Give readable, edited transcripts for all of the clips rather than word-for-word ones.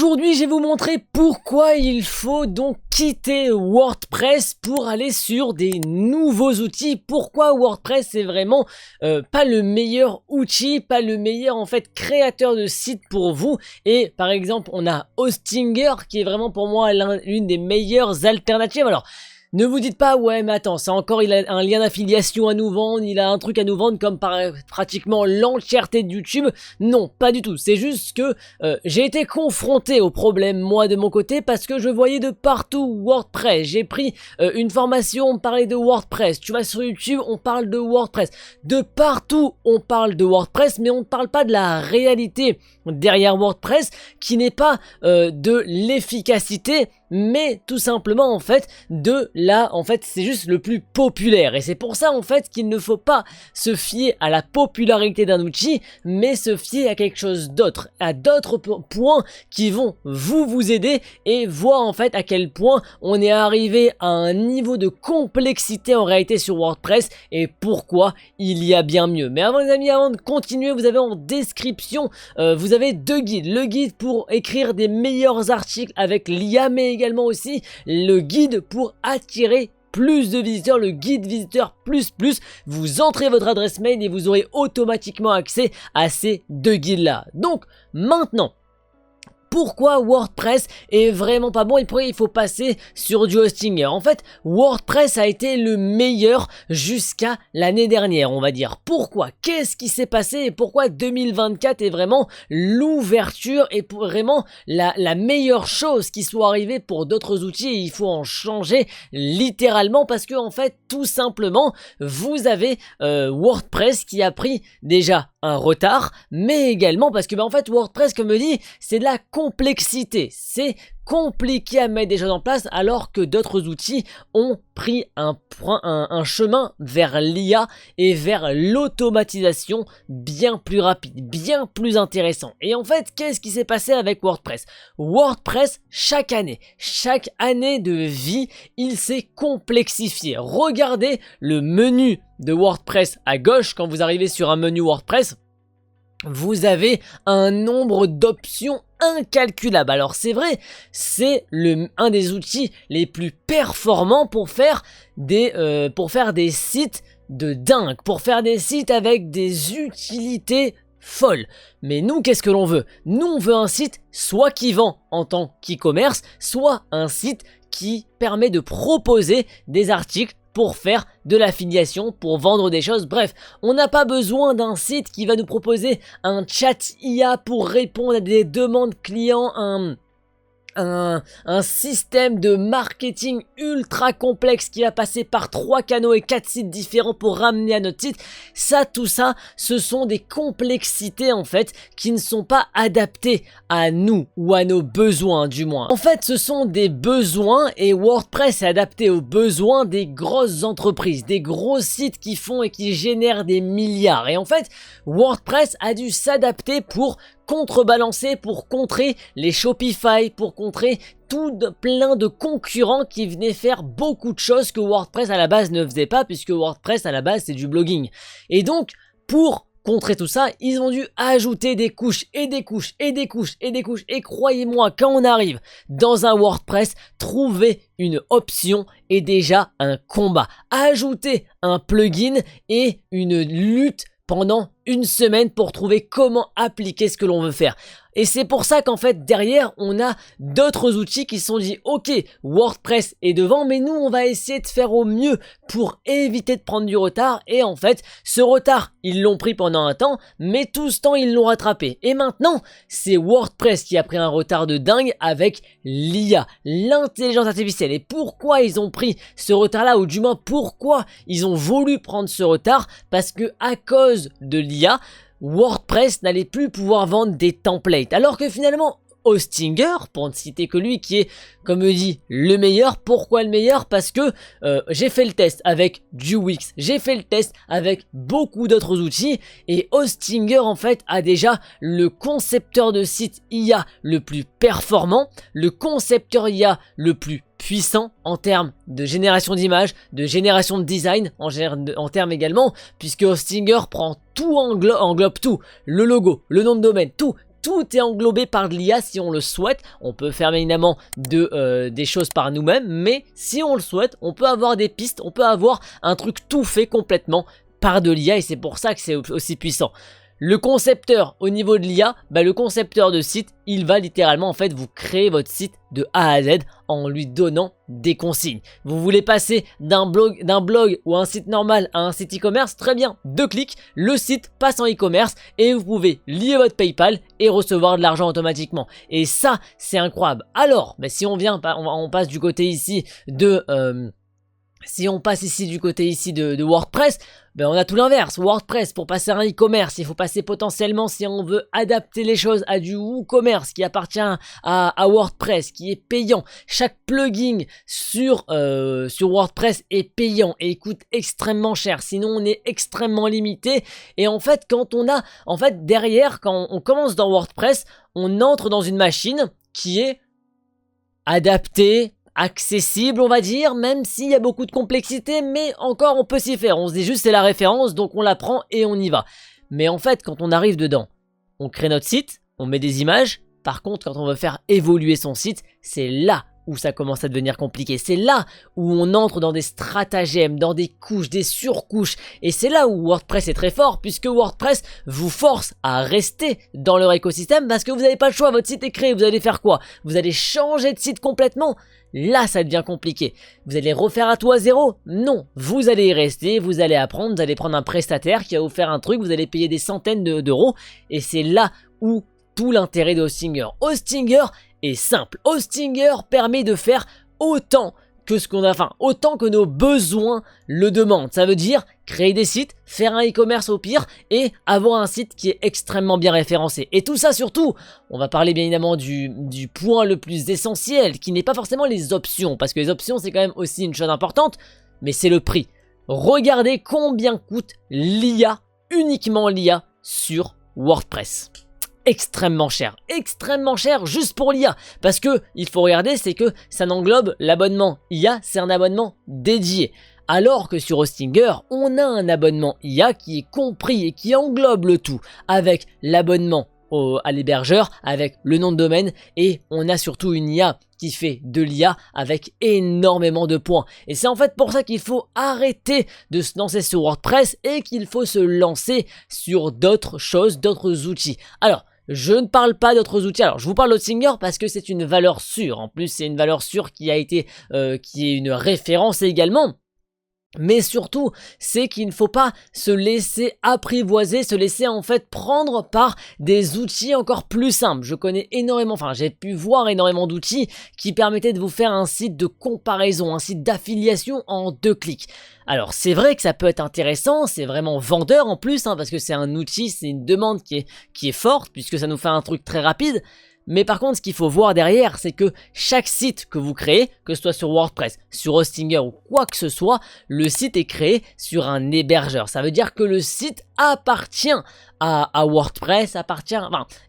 Aujourd'hui, je vais vous montrer pourquoi il faut donc quitter WordPress pour aller sur des nouveaux outils. Pourquoi WordPress c'est vraiment pas le meilleur outil, pas le meilleur en fait créateur de site pour vous. Et par exemple, on a Hostinger qui est vraiment pour moi l'une des meilleures alternatives. Alors, ne vous dites pas, ouais, mais attends, c'est encore, il a un lien d'affiliation à nous vendre, il a un truc à nous vendre comme pratiquement l'entièreté de YouTube. Non, pas du tout. C'est juste que j'ai été confronté au problème, moi, de mon côté, parce que je voyais de partout WordPress. J'ai pris une formation, on parlait de WordPress. Tu vas sur YouTube, on parle de WordPress. De partout, on parle de WordPress, mais on ne parle pas de la réalité derrière WordPress, qui n'est pas de l'efficacité, mais tout simplement en fait de là, en fait c'est juste le plus populaire. Et c'est pour ça en fait qu'il ne faut pas se fier à la popularité d'un outil, mais se fier à quelque chose d'autre, à d'autres points qui vont vous aider et voir en fait à quel point on est arrivé à un niveau de complexité en réalité sur WordPress et pourquoi il y a bien mieux. Mais avant les amis, avant de continuer, vous avez en description vous avez deux guides, le guide pour écrire des meilleurs articles avec l'IA, mais également aussi le guide pour attirer plus de visiteurs, le guide visiteur plus. Vous entrez votre adresse mail et vous aurez automatiquement accès à ces deux guides là. Donc maintenant, pourquoi WordPress est vraiment pas bon et pourquoi il faut passer sur du Hostinger? En fait, WordPress a été le meilleur jusqu'à l'année dernière, on va dire. Pourquoi? Qu'est-ce qui s'est passé et pourquoi 2024 est vraiment l'ouverture et vraiment la meilleure chose qui soit arrivée pour d'autres outils? Et il faut en changer littéralement parce que en fait, tout simplement, vous avez WordPress qui a pris déjà un retard, mais également parce que en fait WordPress, comme je dis, c'est de la complexité, c'est compliqué à mettre des choses en place alors que d'autres outils ont pris un chemin vers l'IA et vers l'automatisation bien plus rapide, bien plus intéressant. Et en fait, qu'est-ce qui s'est passé avec WordPress? WordPress, chaque année de vie, il s'est complexifié. Regardez le menu de WordPress à gauche. Quand vous arrivez sur un menu WordPress, vous avez un nombre d'options incalculable. Alors c'est vrai, c'est un des outils les plus performants pour faire des sites de dingue, pour faire des sites avec des utilités folles. Mais nous, qu'est-ce que l'on veut? Nous, on veut un site soit qui vend en tant qu'e-commerce, soit un site qui permet de proposer des articles pour faire de l'affiliation, pour vendre des choses. Bref, on n'a pas besoin d'un site qui va nous proposer un chat IA pour répondre à des demandes clients, un système de marketing ultra complexe qui va passer par 3 canaux et 4 sites différents pour ramener à notre site. Tout ça, ce sont des complexités en fait qui ne sont pas adaptées à nous ou à nos besoins du moins. En fait, ce sont des besoins et WordPress est adapté aux besoins des grosses entreprises, des gros sites qui font et qui génèrent des milliards. Et en fait, WordPress a dû s'adapter pour contrebalancer, pour contrer les Shopify, pour contrer plein de concurrents qui venaient faire beaucoup de choses que WordPress à la base ne faisait pas, puisque WordPress à la base c'est du blogging. Et donc pour contrer tout ça, ils ont dû ajouter des couches et des couches et des couches et des couches. Et croyez-moi, quand on arrive dans un WordPress, trouver une option est déjà un combat. Ajouter un plugin et une lutte pendant une semaine pour trouver comment appliquer ce que l'on veut faire. Et c'est pour ça qu'en fait derrière on a d'autres outils qui se sont dit ok, WordPress est devant, mais nous on va essayer de faire au mieux pour éviter de prendre du retard. Et en fait ce retard ils l'ont pris pendant un temps, mais tout ce temps ils l'ont rattrapé. Et maintenant c'est WordPress qui a pris un retard de dingue avec l'IA, l'intelligence artificielle. Et pourquoi ils ont pris ce retard là, ou du moins pourquoi ils ont voulu prendre ce retard? Parce que à cause de l'IA, WordPress n'allait plus pouvoir vendre des templates, alors que finalement Hostinger, pour ne citer que lui, qui est, comme je dis, le meilleur. Pourquoi le meilleur? Parce que j'ai fait le test avec du Wix, j'ai fait le test avec beaucoup d'autres outils, et Hostinger en fait a déjà le concepteur de site IA le plus performant, le concepteur IA le plus puissant en termes de génération d'images, de génération de design, en termes également, puisque Hostinger prend tout, englobe tout, le logo, le nom de domaine, tout tout est englobé par de l'IA si on le souhaite. On peut faire évidemment des choses par nous-mêmes, mais si on le souhaite, on peut avoir des pistes, on peut avoir un truc tout fait complètement par de l'IA et c'est pour ça que c'est aussi puissant. Le concepteur au niveau de l'IA, le concepteur de site, il va littéralement en fait vous créer votre site de A à Z en lui donnant des consignes. Vous voulez passer d'un blog ou un site normal à un site e-commerce, très bien, 2 clics, le site passe en e-commerce et vous pouvez lier votre PayPal et recevoir de l'argent automatiquement. Et ça, c'est incroyable. Alors, si on passe du côté ici de... Si on passe ici du côté ici de WordPress, on a tout l'inverse. WordPress, pour passer à un e-commerce, il faut passer potentiellement, si on veut adapter les choses à du WooCommerce qui appartient à WordPress, qui est payant. Chaque plugin sur WordPress est payant et coûte extrêmement cher. Sinon, on est extrêmement limité. Et en fait, derrière, quand on commence dans WordPress, on entre dans une machine qui est adaptée, accessible on va dire, même s'il y a beaucoup de complexité, mais encore on peut s'y faire, on se dit juste c'est la référence donc on la prend et on y va. Mais en fait quand on arrive dedans, on crée notre site, on met des images, par contre quand on veut faire évoluer son site, c'est là où ça commence à devenir compliqué, c'est là où on entre dans des stratagèmes, dans des couches, des surcouches, et c'est là où WordPress est très fort, puisque WordPress vous force à rester dans leur écosystème, parce que vous n'avez pas le choix, votre site est créé, vous allez faire quoi? Vous allez changer de site complètement? Là, ça devient compliqué. Vous allez refaire à tout à zéro? Non. Vous allez y rester, vous allez apprendre, vous allez prendre un prestataire qui va vous faire un truc, vous allez payer des centaines d'euros, et c'est là où tout l'intérêt de Hostinger. Hostinger est simple. Hostinger permet de faire autant que ce qu'on a, autant que nos besoins le demandent. Ça veut dire créer des sites, faire un e-commerce au pire et avoir un site qui est extrêmement bien référencé. Et tout ça surtout, on va parler bien évidemment du point le plus essentiel, qui n'est pas forcément les options, parce que les options c'est quand même aussi une chose importante, mais c'est le prix. Regardez combien coûte l'IA, uniquement l'IA sur WordPress. Extrêmement cher juste pour l'IA, parce que il faut regarder, c'est que ça n'englobe l'abonnement IA, c'est un abonnement dédié, alors que sur Hostinger on a un abonnement IA qui est compris et qui englobe le tout, avec l'abonnement à l'hébergeur, avec le nom de domaine, et on a surtout une IA qui fait de l'IA avec énormément de points. Et c'est en fait pour ça qu'il faut arrêter de se lancer sur WordPress et qu'il faut se lancer sur d'autres choses, d'autres outils. Alors, je ne parle pas d'autres outils. Alors, je vous parle d'Hostinger parce que c'est une valeur sûre. En plus, c'est une valeur sûre qui a été, qui est une référence également. Mais surtout, c'est qu'il ne faut pas se laisser apprivoiser, se laisser en fait prendre par des outils encore plus simples. Je connais énormément, j'ai pu voir énormément d'outils qui permettaient de vous faire un site de comparaison, un site d'affiliation en 2 clics. Alors c'est vrai que ça peut être intéressant, c'est vraiment vendeur en plus, parce que c'est un outil, c'est une demande qui est forte, puisque ça nous fait un truc très rapide. Mais par contre, ce qu'il faut voir derrière, c'est que chaque site que vous créez, que ce soit sur WordPress, sur Hostinger ou quoi que ce soit, le site est créé sur un hébergeur. Ça veut dire que le site appartient à WordPress,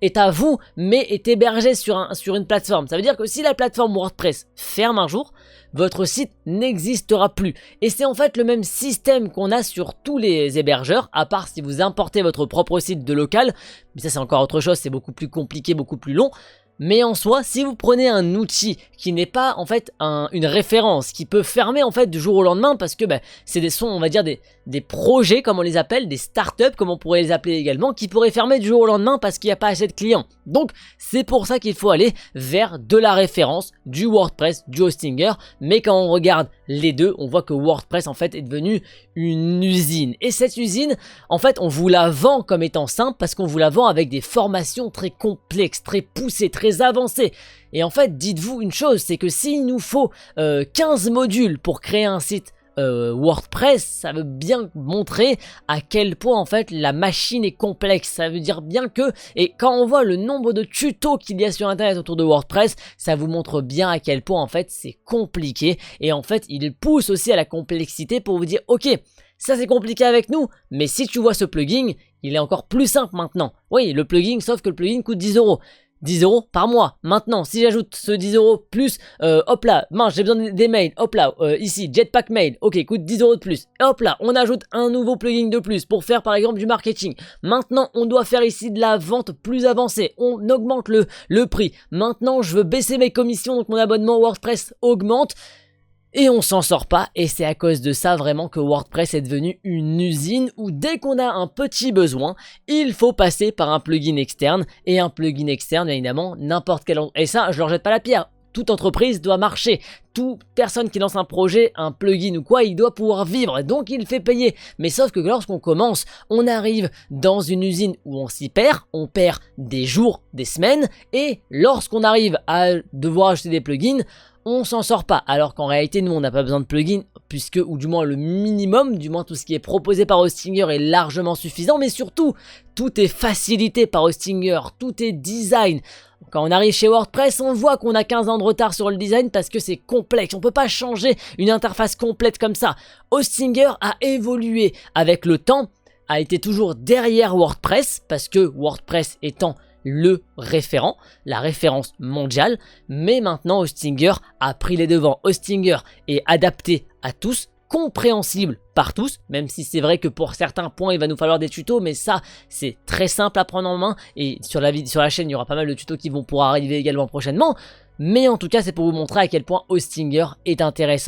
est à vous, mais est hébergé sur une plateforme. Ça veut dire que si la plateforme WordPress ferme un jour, votre site n'existera plus. Et c'est en fait le même système qu'on a sur tous les hébergeurs, à part si vous importez votre propre site de local. Mais ça c'est encore autre chose, c'est beaucoup plus compliqué, beaucoup plus long. Mais en soi, si vous prenez un outil qui n'est pas en fait une référence, qui peut fermer en fait du jour au lendemain, parce que c'est on va dire des projets comme on les appelle, des startups comme on pourrait les appeler également, qui pourraient fermer du jour au lendemain parce qu'il n'y a pas assez de clients. Donc c'est pour ça qu'il faut aller vers de la référence, du WordPress, du Hostinger. Mais quand on regarde les deux, on voit que WordPress en fait est devenu une usine. Et cette usine, en fait, on vous la vend comme étant simple parce qu'on vous la vend avec des formations très complexes, très poussées, très avancées. Et en fait, dites-vous une chose, c'est que s'il nous faut 15 modules pour créer un site WordPress, ça veut bien montrer à quel point en fait la machine est complexe. Ça veut dire bien que, et quand on voit le nombre de tutos qu'il y a sur internet autour de WordPress, ça vous montre bien à quel point en fait c'est compliqué. Et en fait il pousse aussi à la complexité pour vous dire ok, ça c'est compliqué avec nous, mais si tu vois ce plugin, il est encore plus simple maintenant. Oui, le plugin, sauf que le plugin coûte 10 €. 10 € par mois. Maintenant, si j'ajoute ce 10 € plus, hop là, mince, j'ai besoin des mails, hop là, ici, Jetpack Mail, ok, coûte 10 € de plus. Et hop là, on ajoute un nouveau plugin de plus pour faire par exemple du marketing. Maintenant, on doit faire ici de la vente plus avancée. On augmente le prix. Maintenant, je veux baisser mes commissions, donc mon abonnement WordPress augmente. Et on s'en sort pas, et c'est à cause de ça vraiment que WordPress est devenu une usine où dès qu'on a un petit besoin, il faut passer par un plugin externe, et un plugin externe évidemment n'importe quel... Et ça, je leur jette pas la pierre, toute entreprise doit marcher, toute personne qui lance un projet, un plugin ou quoi, il doit pouvoir vivre, donc il fait payer. Mais sauf que lorsqu'on commence, on arrive dans une usine où on s'y perd, on perd des jours, des semaines, et lorsqu'on arrive à devoir acheter des plugins, on s'en sort pas, alors qu'en réalité nous on n'a pas besoin de plugins puisque, ou du moins le minimum, du moins tout ce qui est proposé par Hostinger est largement suffisant, mais surtout tout est facilité par Hostinger, tout est design. Quand on arrive chez WordPress, on voit qu'on a 15 ans de retard sur le design parce que c'est complexe, on peut pas changer une interface complète comme ça. Hostinger a évolué avec le temps, a été toujours derrière WordPress parce que WordPress étant le référent, la référence mondiale, mais maintenant Hostinger a pris les devants. Hostinger est adapté à tous, compréhensible par tous, même si c'est vrai que pour certains points il va nous falloir des tutos, mais ça c'est très simple à prendre en main, et sur la chaîne il y aura pas mal de tutos qui vont pouvoir arriver également prochainement, mais en tout cas c'est pour vous montrer à quel point Hostinger est intéressant.